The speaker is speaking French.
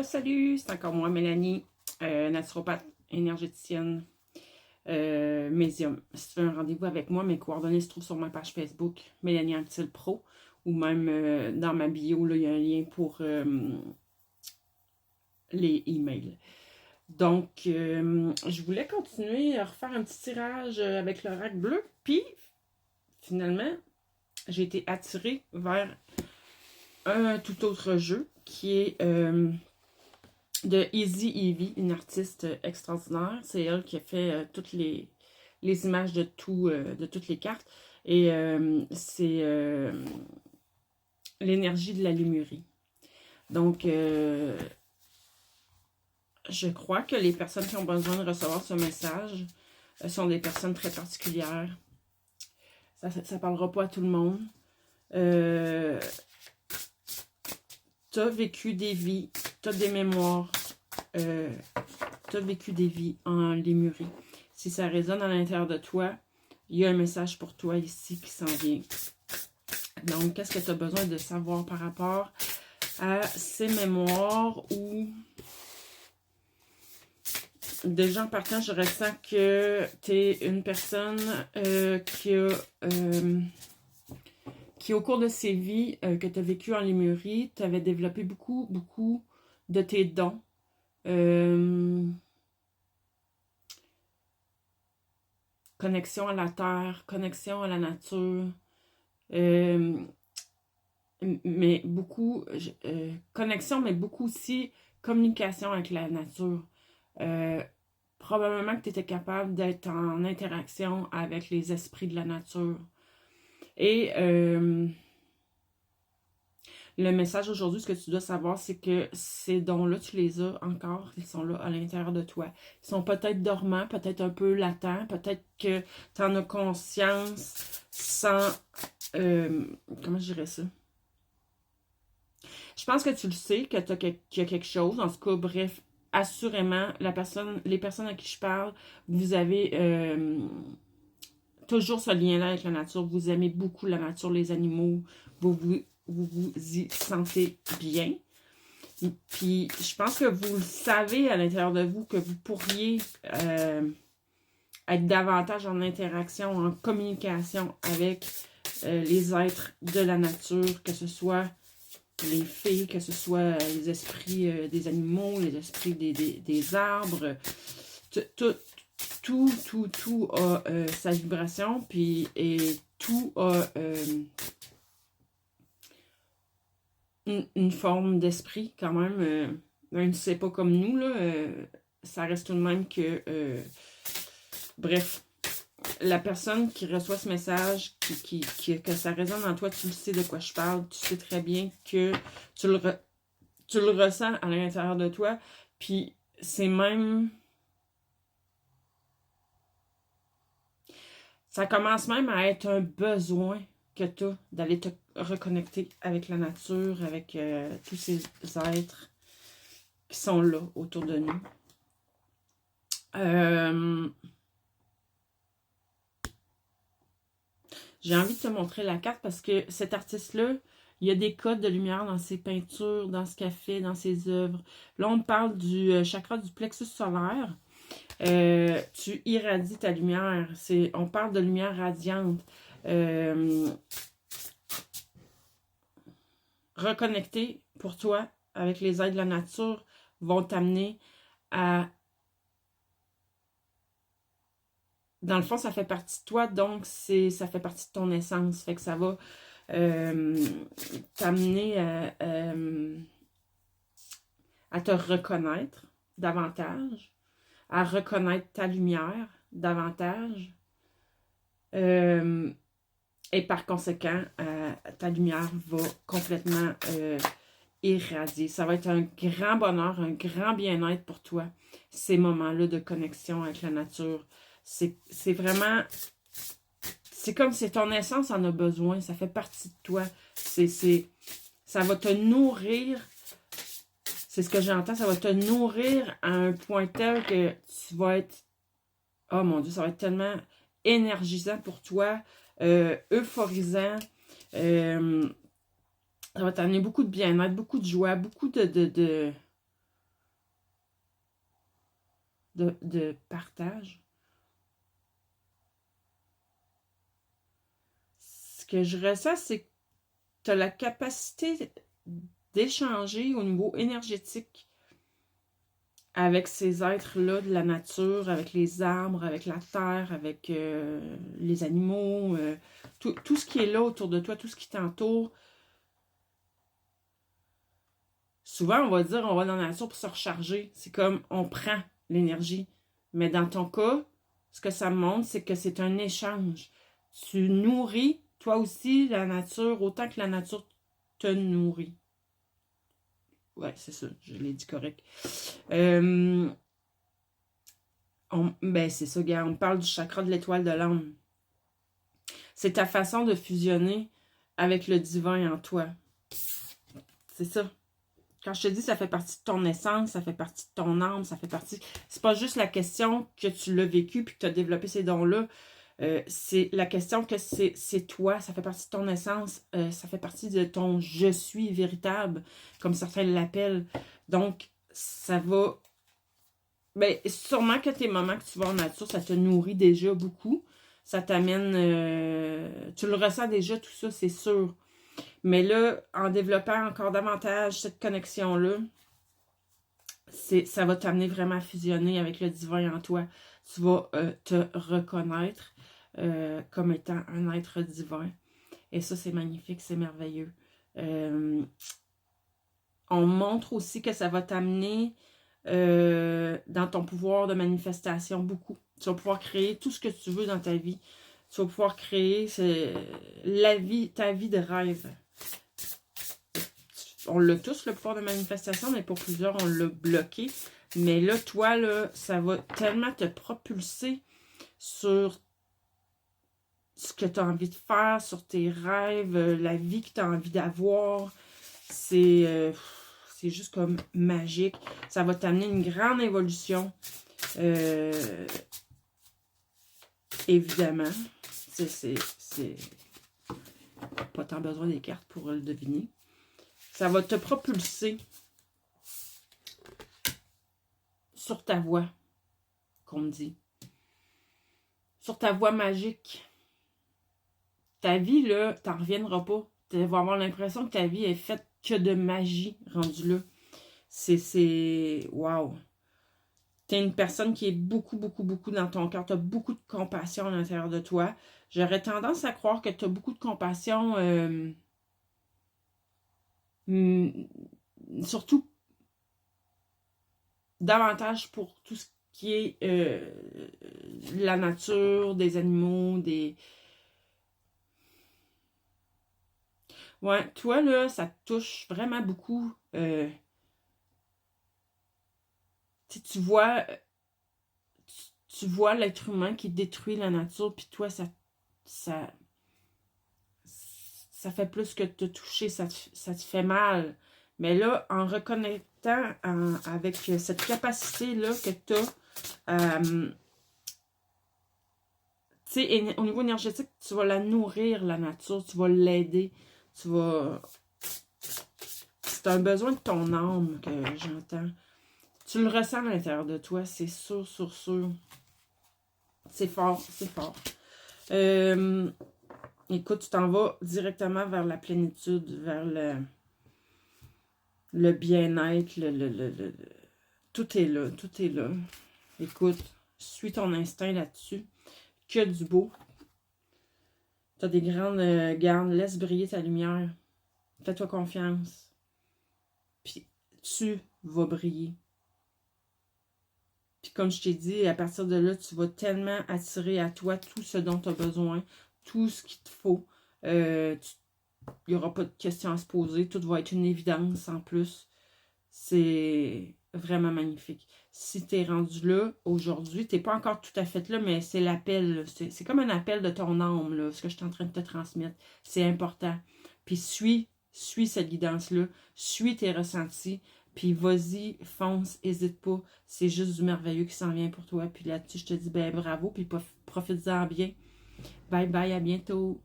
Salut, c'est encore moi, Mélanie, naturopathe, énergéticienne, médium. Si tu veux un rendez-vous avec moi, mes coordonnées se trouvent sur ma page Facebook, Mélanie Anctil Pro, ou même dans ma bio, là, il y a un lien pour les emails. Donc, je voulais continuer à refaire un petit tirage avec l'oracle bleu, puis finalement, j'ai été attirée vers un tout autre jeu qui est de Easy Evie, une artiste extraordinaire. C'est elle qui a fait toutes les images de toutes les cartes. Et c'est l'énergie de la Lémurie. Donc, je crois que les personnes qui ont besoin de recevoir ce message sont des personnes très particulières. Ça ne parlera pas à tout le monde. Tu as vécu des vies, tu as des mémoires, tu as vécu des vies en Lémurie. Si ça résonne à l'intérieur de toi, il y a un message pour toi ici qui s'en vient. Donc, qu'est-ce que tu as besoin de savoir par rapport à ces mémoires ou... Déjà en partant, je ressens que tu es une personne qui, au cours de ses vies que tu as vécues en Lémurie, tu avais développé beaucoup de tes dons. Connexion à la terre, connexion à la nature, mais beaucoup, connexion, mais beaucoup aussi communication avec la nature. Probablement que tu étais capable d'être en interaction avec les esprits de la nature. Et le message aujourd'hui, ce que tu dois savoir, c'est que ces dons-là, tu les as encore. Ils sont là à l'intérieur de toi. Ils sont peut-être dormants, peut-être un peu latents, peut-être que tu en as conscience sans... comment je dirais ça? Je pense que tu le sais, qu'il y a quelque chose. En tout cas, bref, assurément, les personnes à qui je parle, vous avez toujours ce lien-là avec la nature. Vous aimez beaucoup la nature, les animaux. Vous y sentez bien. Puis, je pense que vous le savez à l'intérieur de vous que vous pourriez être davantage en interaction, en communication avec les êtres de la nature, que ce soit les fées, que ce soit les esprits des animaux, les esprits des arbres. Tout a sa vibration, puis et tout a une forme d'esprit quand même. Même si c'est pas comme nous, là, ça reste tout de même que... bref, la personne qui reçoit ce message, que ça résonne en toi, tu le sais de quoi je parle, tu sais très bien que tu le ressens à l'intérieur de toi, puis c'est même... Ça commence même à être un besoin que tu as d'aller te reconnecter avec la nature, avec tous ces êtres qui sont là autour de nous. J'ai envie de te montrer la carte parce que cet artiste-là, il y a des codes de lumière dans ses peintures, dans ce qu'il fait, dans ses œuvres. Là, on parle du chakra du plexus solaire. Tu irradies ta lumière. On parle de lumière radiante. Reconnecter pour toi avec les aides de la nature vont t'amener à... Dans le fond, ça fait partie de toi, donc ça fait partie de ton essence. Fait que ça va t'amener à te reconnaître davantage, à reconnaître ta lumière davantage. Et par conséquent, ta lumière va complètement irradier. Ça va être un grand bonheur, un grand bien-être pour toi, ces moments-là de connexion avec la nature. C'est vraiment... C'est comme si ton essence en a besoin. Ça fait partie de toi. Ça va te nourrir. C'est ce que j'entends. Ça va te nourrir à un point tel que tu vas être... Oh mon Dieu, ça va être tellement énergisant pour toi, euphorisant. Ça va t'amener beaucoup de bien-être, beaucoup de joie, beaucoup de de partage. Ce que je ressens, c'est que tu as la capacité d'échanger au niveau énergétique avec ces êtres-là de la nature, avec les arbres, avec la terre, avec les animaux, tout ce qui est là autour de toi, tout ce qui t'entoure. Souvent, on va dire, on va dans la nature pour se recharger. C'est comme, on prend l'énergie. Mais dans ton cas, ce que ça montre, c'est que c'est un échange. Tu nourris, toi aussi, la nature, autant que la nature te nourrit. Ouais, c'est ça, je l'ai dit correct. Ben, c'est ça, gars, on parle du chakra de l'étoile de l'âme. C'est ta façon de fusionner avec le divin en toi. C'est ça. Quand je te dis ça fait partie de ton essence, ça fait partie de ton âme, ça fait partie... C'est pas juste la question que tu l'as vécu puis que tu as développé ces dons-là. C'est la question que c'est toi, ça fait partie de ton essence, ça fait partie de ton « je suis véritable », comme certains l'appellent. Donc, ça va... Ben, sûrement que tes moments que tu vas en nature, ça te nourrit déjà beaucoup. Ça t'amène... tu le ressens déjà, tout ça, c'est sûr. Mais là, en développant encore davantage cette connexion-là, ça va t'amener vraiment à fusionner avec le divin en toi. Tu vas te reconnaître comme étant un être divin. Et ça, c'est magnifique, c'est merveilleux. On montre aussi que ça va t'amener dans ton pouvoir de manifestation beaucoup. Tu vas pouvoir créer tout ce que tu veux dans ta vie. Tu vas pouvoir créer ta vie de rêve. On l'a tous, le pouvoir de manifestation, mais pour plusieurs, on l'a bloqué. Mais là, toi, là, ça va tellement te propulser sur ce que tu as envie de faire, sur tes rêves, la vie que tu as envie d'avoir. C'est juste comme magique. Ça va t'amener une grande évolution. Évidemment. C'est pas tant besoin des cartes pour le deviner. Ça va te propulser sur ta voie, qu'on me dit. Sur ta voie magique. Ta vie, là, t'en reviendras pas. Tu vas avoir l'impression que ta vie est faite que de magie rendue là. C'est... Wow! T'es une personne qui est beaucoup, beaucoup, beaucoup dans ton cœur. T'as beaucoup de compassion à l'intérieur de toi. J'aurais tendance à croire que t'as beaucoup de compassion... surtout davantage pour tout ce qui est la nature, des animaux, des... Ouais, toi, là, ça te touche vraiment beaucoup. Tu vois l'être humain qui détruit la nature, puis toi, ça fait plus que te toucher, ça te fait mal. Mais là, en reconnectant avec cette capacité-là que tu as, tu sais, au niveau énergétique, tu vas la nourrir, la nature, tu vas l'aider, c'est un besoin de ton âme que j'entends. Tu le ressens à l'intérieur de toi, c'est sûr, sûr, sûr. C'est fort, c'est fort. Écoute, tu t'en vas directement vers la plénitude, vers le bien-être, tout est là, tout est là. Écoute, suis ton instinct là-dessus. Que du beau. Tu as des grandes gardes, laisse briller ta lumière. Fais-toi confiance. Puis tu vas briller. Puis comme je t'ai dit, à partir de là, tu vas tellement attirer à toi tout ce dont tu as besoin, tout ce qu'il te faut. Il n'y aura pas de questions à se poser. Tout va être une évidence en plus. C'est vraiment magnifique. Si tu es rendu là aujourd'hui, tu n'es pas encore tout à fait là, mais c'est l'appel. C'est comme un appel de ton âme, là, ce que je suis en train de te transmettre. C'est important. Puis suis cette guidance-là. Suis tes ressentis. Puis vas-y, fonce, hésite pas. C'est juste du merveilleux qui s'en vient pour toi. Puis là-dessus, je te dis ben bravo, puis profite-en bien. Bye bye, à bientôt.